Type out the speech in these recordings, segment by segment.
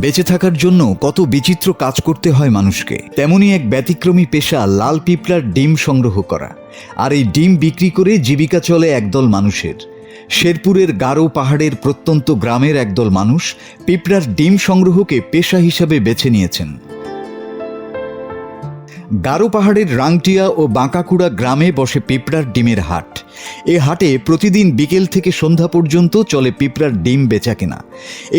বেঁচে থাকার জন্য কত বিচিত্র কাজ করতে হয় মানুষকে, তেমনি এক ব্যতিক্রমী পেশা লাল পিঁপড়ার ডিম সংগ্রহ করা। আর এই ডিম বিক্রি করে জীবিকা চলে একদল মানুষের। শেরপুরের গারো পাহাড়ের প্রত্যন্ত গ্রামের একদল মানুষ পিঁপড়ার ডিম সংগ্রহকে পেশা হিসাবে বেছে নিয়েছেন। গারো পাহাড়ের রাংটিয়া ও বাঁকাকুড়া গ্রামে বসে পিঁপড়ার ডিমের হাট। এ হাটে প্রতিদিন বিকেল থেকে সন্ধ্যা পর্যন্ত চলে পিঁপড়ার ডিম বেচাকেনা।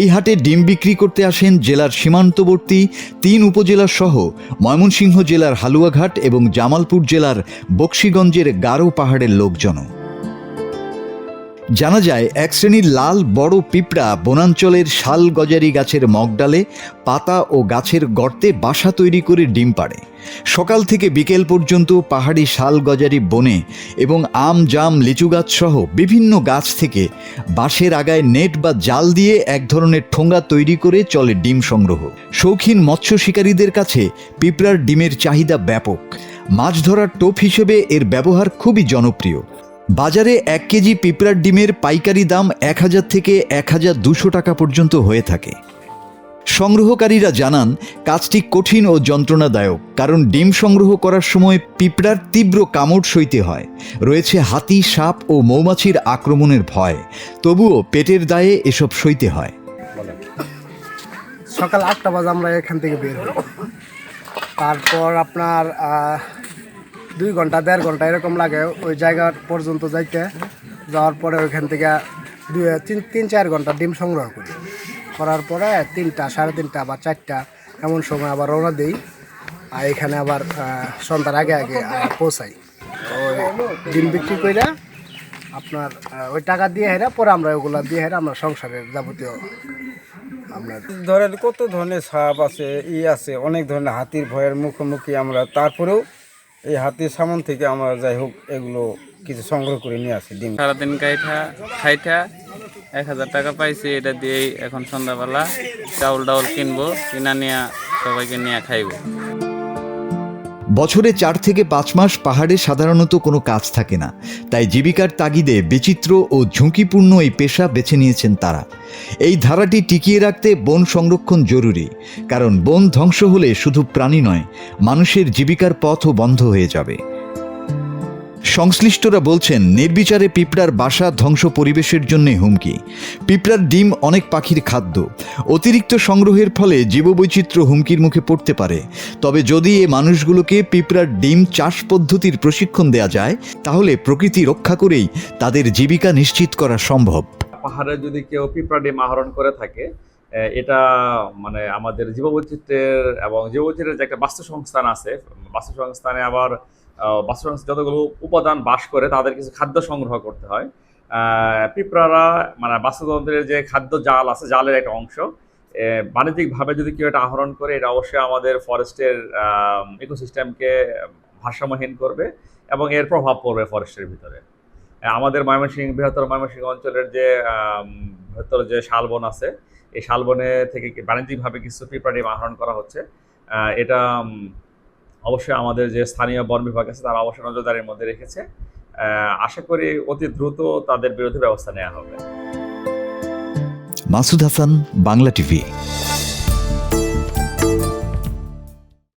এই হাটে ডিম বিক্রি করতে আসেন জেলার সীমান্তবর্তী ৩ উপজেলা সহ ময়মনসিংহ জেলার হালুয়াঘাট এবং জামালপুর জেলার বকশীগঞ্জের গারো পাহাড়ের লোকজন। জানা যায়, এক শ্রেণীর লাল বড় পিঁপড়া বনাঞ্চলের শাল গজারি গাছের মগডালে, পাতা ও গাছের গর্তে বাসা তৈরি করে ডিম পাড়ে। সকাল থেকে বিকেল পর্যন্ত পাহাড়ি শাল গজারি বনে এবং আম জাম লিচু গাছ সহ বিভিন্ন গাছ থেকে বাঁশের আগায় নেট বা জাল দিয়ে এক ধরনের ঠোঙা তৈরি করে চলে ডিম সংগ্রহ। শৌখিন মৎস্য শিকারীদের কাছে পিঁপড়ার ডিমের চাহিদা ব্যাপক। মাছ ধরার টোপ হিসেবে এর ব্যবহার খুবই জনপ্রিয়। বাজারে ১ কেজি পিঁপড়ার ডিমের পাইকারি দাম ১,০০০ থেকে ১,২০০ টাকা পর্যন্ত হয়ে থাকে। সংগ্রহকারীরা জানান, কাজটি কঠিন ও যন্ত্রণাদায়ক, কারণ ডিম সংগ্রহ করার সময় পিঁপড়ার তীব্র কামড় সইতে হয়। রয়েছে হাতি, সাপ ও মৌমাছির আক্রমণের ভয়। তবুও পেটের দায়ে এসব সইতে হয়। সকাল ৮টা বাজে আমরা এখান থেকে বের হই। তারপর আপনার 2 ঘন্টা 1.5 ঘন্টা এরকম লাগে ওই জায়গা পর্যন্ত যাওয়ার পরে ওইখান থেকে 3-4 ঘন্টা ডিম সংগ্রহ করি। করার পরে 3টা, 3:30 বা 4টা এমন সময় আবার রওনা দিই। আর এখানে আবার সন্ধ্যার আগে পৌঁছাই। ওই ডিম বিক্রি করে আপনার ওই টাকা দিয়ে পরে আমরা ওগুলো দিয়ে আমরা সংসারের যাবতীয় আপনার ধরেন কত ধরনের সাপ আছে, আছে অনেক ধরনের হাতির ভয়ের মুখোমুখি আমরা, তারপরেও এই হাতির সামন থেকে আমরা যাই হোক এগুলো কিছু সংগ্রহ করে নিয়ে আসি। ডিম সারাদিন খাইটা ১,০০০ টাকা পাইছি। এটা দিয়েই এখন সন্ধ্যাবেলা চাউল ডাউল কিনবো, কিনা নিয়ে সবাইকে নিয়ে খাইব। বছরে 4 থেকে 5 মাস পাহাড়ে সাধারণত কোনো কাজ থাকে না, তাই জীবিকার তাগিদে বিচিত্র ও ঝুঁকিপূর্ণ এই পেশা বেছে নিয়েছেন তারা। এই ধারাটি টিকিয়ে রাখতে বন সংরক্ষণ জরুরি, কারণ বন ধ্বংস হলে শুধু প্রাণী নয়, মানুষের জীবিকার পথও বন্ধ হয়ে যাবে। সংশ্লিষ্টরা বলছেন, নির্বিচারে পিঁপড়ার বাসা ধ্বংস পরিবেশের জন্য হুমকি। পিঁপড়ার ডিম অনেক পাখির খাদ্য। অতিরিক্ত সংগ্রহের ফলে জীববৈচিত্র্য হুমকির মুখে পড়তে পারে। তবে যদি এ মানুষগুলোকে পিঁপড়ার ডিম চাষ পদ্ধতির প্রশিক্ষণ দেয়া যায়, তাহলে প্রকৃতি রক্ষা করেই তাদের জীবিকা নিশ্চিত করা সম্ভব। পাহাড়ে যদি কেউ পিঁপড়া ডিম আহরণ করে থাকে, এটা মানে আমাদের জীববৈচিত্র্যের এবং জীববৈচিত্র্যের যে একটা বাস্তুসংস্থান আছে, বাস্তুসংস্থানে আবার যতগুলো উপাদান বাস করে তাদের কিছু খাদ্য সংগ্রহ করতে হয়। পিঁপড়ারা মানে বাস্তুতন্ত্রের যে খাদ্য জাল আছে, জালের একটা অংশ। বাণিজ্যিকভাবে যদি কেউ এটা আহরণ করে, এটা অবশ্যই আমাদের ফরেস্টের ইকোসিস্টেমকে ভারসাম্যহীন করবে এবং এর প্রভাব পড়বে ফরেস্টের ভিতরে। আমাদের বৃহত্তর ময়মনসিংহ অঞ্চলের যে বৃহত্তর যে শালবন আছে, এই শালবনে থেকে বাণিজ্যিকভাবে কিছু পিঁপড়া ডিম আহরণ করা হচ্ছে। এটা অবশ্যই আমাদের যে স্থানীয় বন বিভাগ আছে তারা অবশ্যই নজরদারির মধ্যে রেখেছে। আশা করি অতি দ্রুত তাদের বিরুদ্ধে ব্যবস্থা নেওয়া হবে। মাসুদ হাসান, বাংলা টিভি।